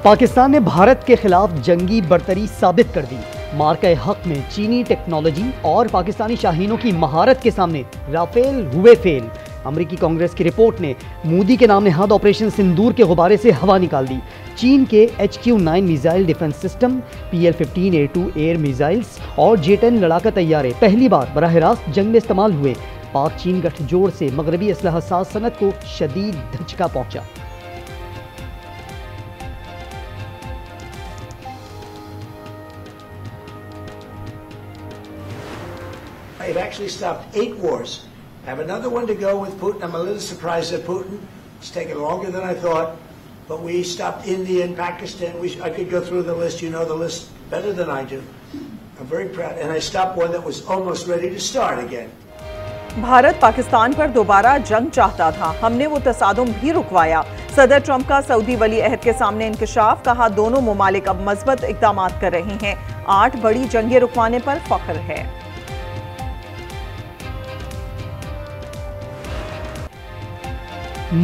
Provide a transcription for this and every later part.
पाकिस्तान ने भारत के खिलाफ जंगी बर्तरी साबित कर दी। मार्का हक में चीनी टेक्नोलॉजी और पाकिस्तानी शाहीनों की महारत के सामने राफेल हुए फेल। अमेरिकी कांग्रेस की रिपोर्ट ने मोदी के नाम नेहाद ऑपरेशन सिंदूर के गुब्बारे से हवा निकाल दी। चीन के HQ-9 missile defence system, PL-15A2 air missiles और J-10 लड़ाका तैयारे पहली बार बराह रास्त जंग में इस्तेमाल हुए। पाक चीन गठजोड़ से मगरबी असलहा साज सनत को शदीद धचका पहुंचा। It actually stopped 8 wars. I have another one to go with Putin. I'm a little surprised at Putin. It's taken longer than I thought. But we stopped India and Pakistan. I could go through the list. You know the list better than I do. I'm very proud. And I stopped one that was almost ready to start again. Bharat Pakistan पर दोबारा जंग चाहता था, हमने वो तसादुम भी रुकवाया। सदर Trump का सऊदी वली अहद के सामने इंकशाफ, कहा दोनों ममालिक अब मजबूत इक़दाम कर रहे हैं। 8 बड़ी जंगें रुकवाने पर फख्र है।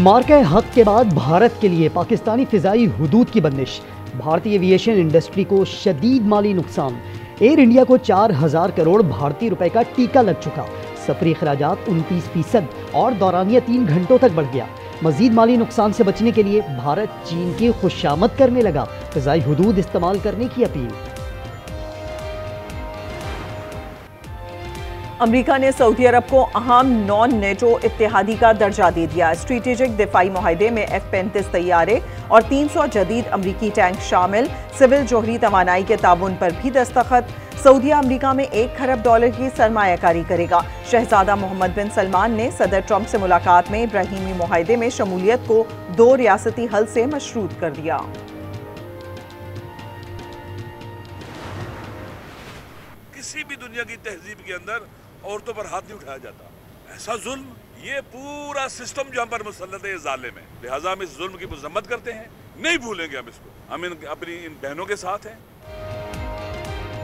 मार्का हक के बाद भारत के लिए पाकिस्तानी फिजाई हुदूद की बंदिश। भारतीय एविएशन इंडस्ट्री को शदीद माली नुकसान। एयर इंडिया को 4000 करोड़ भारतीय रुपए का टीका लग चुका। सफरी खराजात 29% और दौरानिया 3 घंटों तक बढ़ गया। मजीद माली नुकसान से बचने के लिए भारत चीन की खुशामद करने लगा। फिजाई हुदूद इस्तेमाल करने की अपील। अमेरिका ने सऊदी अरब को अहम नॉन नेटो इत्तेहादी का दर्जा दे दिया। स्ट्रेटेजिक दिफाई मुआहदे में F-35 तैयारे और 300 जदीद अमरीकी टैंक शामिल। सिविल जोहरी तवानाई के ताबुन पर भी दस्तखत। सऊदीया अमरीका में $1 खरब की सरमायाकारी करेगा। शहजादा मोहम्मद बिन सलमान ने सदर ट्रंप से मुलाकात में इब्राहीमी मुआहदे में शमूलियत को 2 रियासती हल से मशरूत कर दिया। किसी भी दुनिया की तहजीब के अंदर औरतों पर हाथ नहीं उठाया जाता। ऐसा जुल्म, ये पूरा सिस्टम जो हम पर मुसल्लत है, ये जालिम है। लिहाजा हम इस जुल्म की मजम्मत करते हैं, नहीं भूलेंगे हम इसको। हम अपनी इन बहनों के साथ हैं।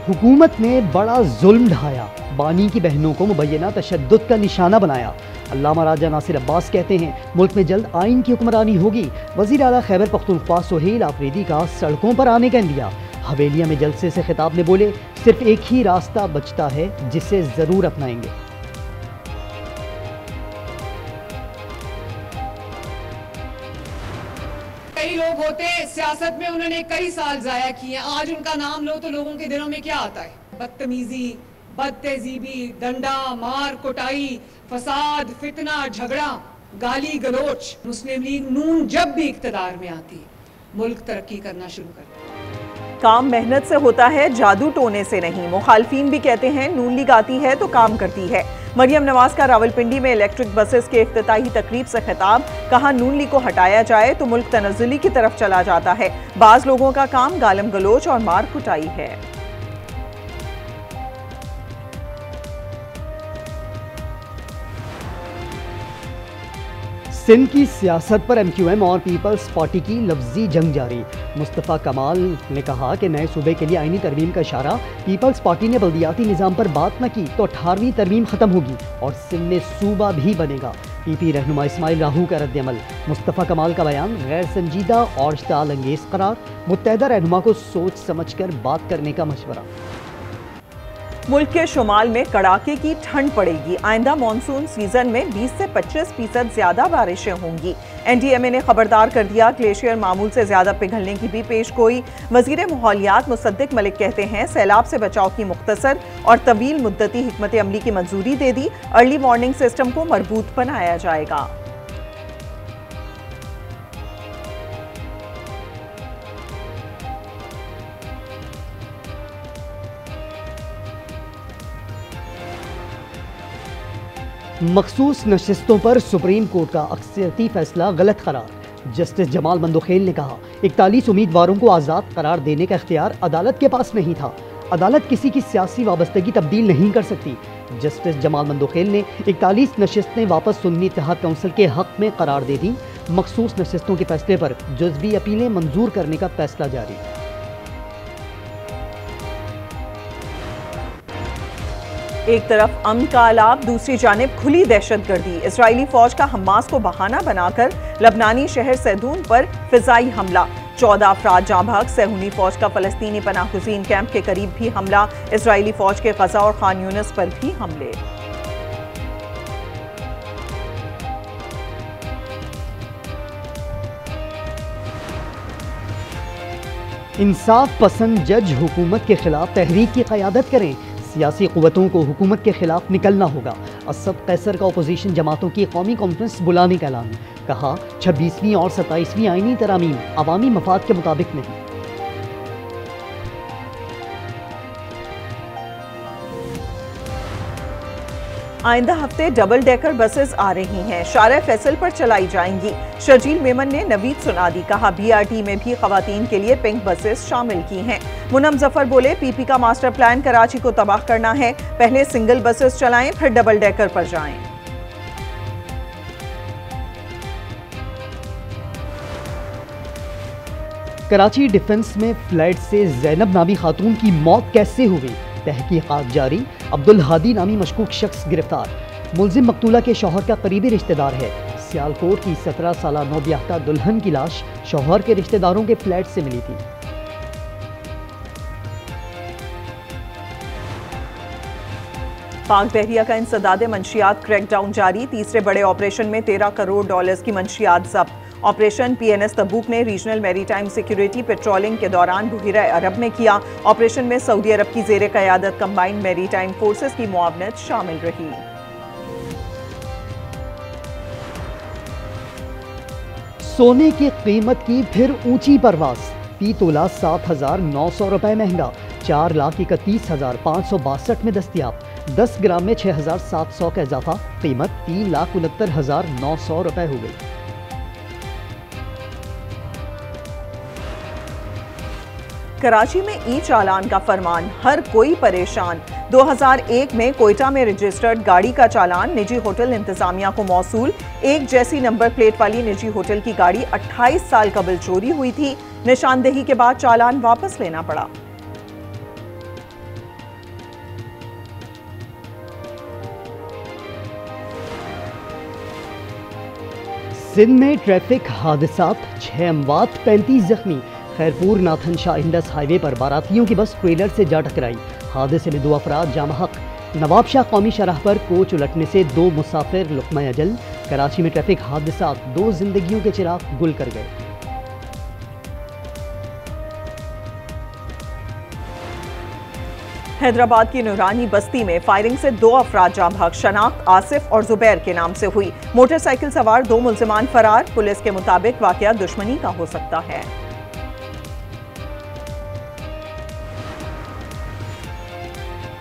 हुकूमत ने बड़ा जुल्म ढाया, बानी की बहनों को मुबैना तशद्दुद का निशाना बनाया। अल्लामा राजा नासिर अब्बास कहते हैं मुल्क में जल्द आइन की हुक्मरानी होगी। वज़ीर आला खैबर पख्तूनख्वा सुहेल आफरीदी का सड़कों पर आने का इंदिया। हवेलिया में जलसे से खिताब में बोले सिर्फ एक ही रास्ता बचता है जिसे जरूर अपनाएंगे। कई लोग होते हैं सियासत में, उन्होंने कई साल जाया किए, आज उनका नाम लो तो लोगों के दिलों में क्या आता है? बदतमीजी, बदतहजीबी, डंडा मार कुटाई, फसाद, फितना, झगड़ा, गाली गलोच। मुस्लिम लीग नून जब भी इख्तिदार में आती मुल्क तरक्की करना शुरू करता है। काम मेहनत से होता है, जादू टोने से नहीं। मुखालफीन भी कहते हैं नून लीग आती है तो काम करती है। मरियम नवाज का रावलपिंडी में इलेक्ट्रिक बसेस के इफ्तिताही तकरीब से खिताब, कहा नून लीग को हटाया जाए तो मुल्क तनज़्ज़ुली की तरफ चला जाता है। बाज लोगों का काम गालम गलोच और मार कुटाई है। सिंध की सियासत पर MQM और पीपल्स पार्टी की लफ्जी जंग जारी। मुस्तफ़ा कमाल ने कहा कि नए सूबे के लिए आईनी तरमीम का इशारा। पीपल्स पार्टी ने बल्दियाती निज़ाम पर बात न की तो 18वीं तरमीम ख़त्म होगी और सिंध में सूबा भी बनेगा। PP रहनुमा इस्माइल राहू का रद्द-ए-अमल। मुस्तफ़ा कमाल का बयान गैर संजीदा और इश्ताल अंगेज़ करार। मुत्तहदा रहनुमा को सोच समझ कर बात करने का मशवरा। मुल्क के शुमाल में कड़ाके की ठंड पड़ेगी। आइंदा मानसून सीजन में 20 से 25% ज्यादा बारिशें होंगी। NDMA ने खबरदार कर दिया, ग्लेशियर मामूल से ज्यादा पिघलने की भी पेशगोई। वजीर माहौलियात मुसद्दिक मलिक कहते हैं सैलाब से बचाव की मुख्तसर और तवील मुद्दती हिकमत अमली की मंजूरी दे दी। अर्ली वार्निंग सिस्टम को मजबूत बनाया जाएगा। मखसूस नशिस्तों पर सुप्रीम कोर्ट का अक्सरियती फैसला गलत करार। जस्टिस जमाल मंदोखेल ने कहा 41 उम्मीदवारों को आज़ाद करार देने का इख्तियार अदालत के पास नहीं था। अदालत किसी की सियासी वाबस्तगी तब्दील नहीं कर सकती। जस्टिस जमाल मंदोखेल ने 41 नशिस्तें वापस सुन्नी इत्तेहाद काउंसिल के हक में करार दे दी। मखसूस नशिस्तों के फैसले पर जुज़वी अपीलें मंजूर करने का फैसला जारी। एक तरफ अमन का अलाप, दूसरी जानिब खुली दहशतगर्दी। इजरायली फौज का हमास को बहाना बनाकर लबनानी शहर सैदून पर फिजाई हमला। 14 अफराद जाँ बहक। सहूनी फौज का फलस्तीनी पनाहगुज़ीन कैंप के करीब भी हमला। इजरायली फौज के गजा और खान यूनिस पर भी हमले। इंसाफ पसंद जज हुकूमत के खिलाफ तहरीक की क़यादत करें। सियासी क़ुव्वतों को हुकूमत के खिलाफ निकलना होगा। असद कैसर का अपोजिशन जमातों की कौमी कॉन्फ्रेंस बुलाने का ऐलान। कहा 26वीं और 27वीं आईनी तरामीम अवामी मफाद के मुताबिक नहीं। आइंदा हफ्ते डबल डेकर बसेस आ रही हैं। शारा फैसल पर चलाई जाएंगी। शर्जील मेमन ने नवीद सुना दी। कहा BRT में भी खवातीन के लिए पिंक बसेस शामिल की हैं। मुनम जफर बोले PP का मास्टर प्लान कराची को तबाह करना है। पहले सिंगल बसेस चलाएं फिर डबल डेकर पर जाएं। कराची डिफेंस में फ्लैट से जैनब नामी खातून की मौत कैसे हुई, तहकीकात जारी। अब्दुल हादी नामी मशकूक शख्स गिरफ्तार। मुलजिम मकतूला के शौहर का करीबी रिश्तेदार है। सियालकोट की 17 साला नौब्याहता दुल्हन की लाश शौहर के रिश्तेदारों के फ्लैट से मिली थी। पाक बहरिया का इंसदाद मंशियात क्रैकडाउन जारी। तीसरे बड़े ऑपरेशन में 13 करोड़ डॉलर्स की मंशियात जब्त। ऑपरेशन PNS तबूक ने रीजनल मैरीटाइम सिक्योरिटी पेट्रोलिंग के दौरान बहिरा अरब में किया। ऑपरेशन में सऊदी अरब की जेर क़यादत कंबाइंड मैरीटाइम फोर्सेस की मुआवनत शामिल रही। सोने की कीमत की फिर ऊंची परवास। फी तोला 7,900 रुपए महंगा। 4,31,562 में दस्तियाब। 10 ग्राम में 6,700 का इजाफा। कीमत 3,69,900 रुपए हो गई। कराची में ई चालान का फरमान, हर कोई परेशान। 2001 में कोयटा में रजिस्टर्ड गाड़ी का चालान निजी होटल इंतजामिया को मौसूल। एक जैसी नंबर प्लेट वाली निजी होटल की गाड़ी 28 साल कबल चोरी हुई थी। निशानदेही के बाद चालान वापस लेना पड़ा। सिंध में ट्रैफिक हादसात, 6 अमवात 35 जख्मी। Khairpur Nathan Shah Indus highway पर बारातियों की बस ट्रेलर से जा टकराई। हादसे में 2 अफराद जाँ बहक। नवाब शाह कौमी शराह पर कोच उलटने से 2 मुसाफिर लुक़मा अजल। कराची में ट्रैफिक हादसात, 2 जिंदगियों के चिराग गुल कर गए। हैदराबाद की नूरानी बस्ती में फायरिंग से 2 अफराद जाँ बहक। शनाख्त आसिफ और जुबैर के नाम से हुई। मोटरसाइकिल सवार 2 मुल्जिमान फरार। पुलिस के मुताबिक वाकया दुश्मनी का हो सकता है।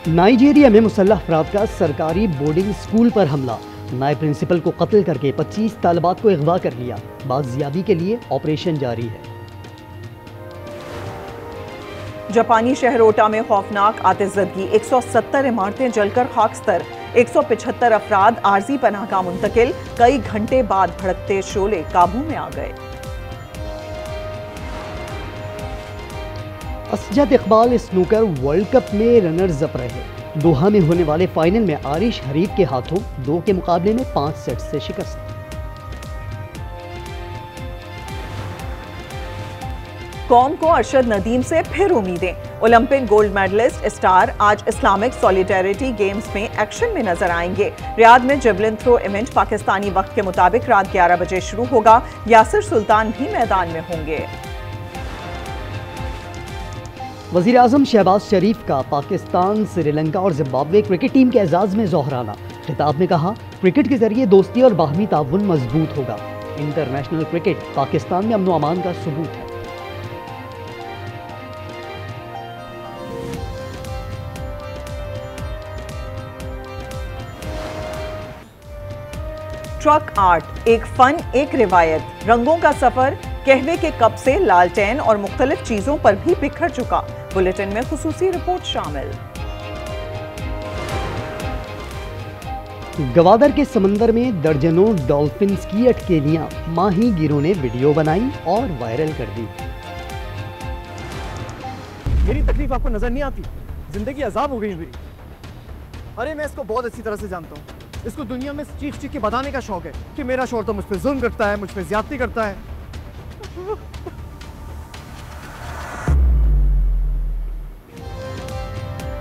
नाइजीरिया में मुसल्लह अफराद का सरकारी बोर्डिंग स्कूल पर हमला। नायब प्रिंसिपल को कत्ल करके 25 तालिबात को अगवा कर लिया। बाजियाबी के लिए ऑपरेशन जारी है। जापानी शहर ओटा में खौफनाक आतिशज़दगी। 170 इमारतें जलकर खाकस्तर। 175 अफराद आर्जी पनाहगाह मुंतकिल। कई घंटे बाद भड़कते शोले काबू में आ गए। Asjad Iqbal snooker world cup में रनर्स अप रहे। दोहा में होने वाले फाइनल में आरिश हरीफ के हाथों 2 के मुकाबले में 5 सेट से शिकस्त। कौम को अरशद नदीम से फिर उम्मीदें। ओलंपिक गोल्ड मेडलिस्ट स्टार आज इस्लामिक सॉलिडेरिटी गेम्स में एक्शन में नजर आएंगे। रियाद में जेवलिन थ्रो इवेंट पाकिस्तानी वक्त के मुताबिक रात 11 बजे शुरू होगा। यासिर सुल्तान भी मैदान में होंगे। वज़ीर आज़म शहबाज शरीफ का पाकिस्तान, श्रीलंका और जिम्बाब्वे क्रिकेट टीम के एजाज़ में जोहराना। खिताब में कहा, क्रिकेट के जरिए दोस्ती और बाहमी ताउन मजबूत होगा। इंटरनेशनल क्रिकेट पाकिस्तान में अमन व अमान का सबूत है। ट्रक आर्ट, एक फन, एक रिवायत। रंगों का सफर कहवे के कप से लालटेन और मुख्तलिफ चीजों पर भी बिखर चुका। बुलेटिन में खुसूसी रिपोर्ट शामिल। गवादर के समंदर में दर्जनों डॉल्फिन्स की अटकेलियां माही गिरों ने वीडियो बनाई और वायरल कर दी। मेरी तकलीफ आपको नजर नहीं आती? जिंदगी अजाब हो गई मेरी। अरे मैं इसको बहुत अच्छी तरह से जानता हूँ। इसको दुनिया में चीख चीख के बताने का शौक है कि मेरा शौहर तो मुझ पे जुल्म करता है, मुझ पे ज्यादती करता है।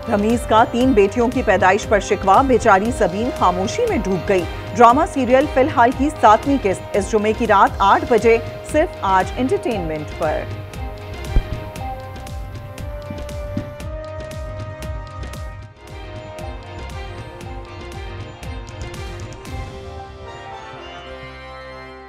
रमीज का 3 बेटियों की पैदाइश पर शिकवा, बेचारी सबीन खामोशी में डूब गई। ड्रामा सीरियल फिलहाल की 7वीं किस्त इस जुमे की रात 8 बजे सिर्फ आज एंटरटेनमेंट पर।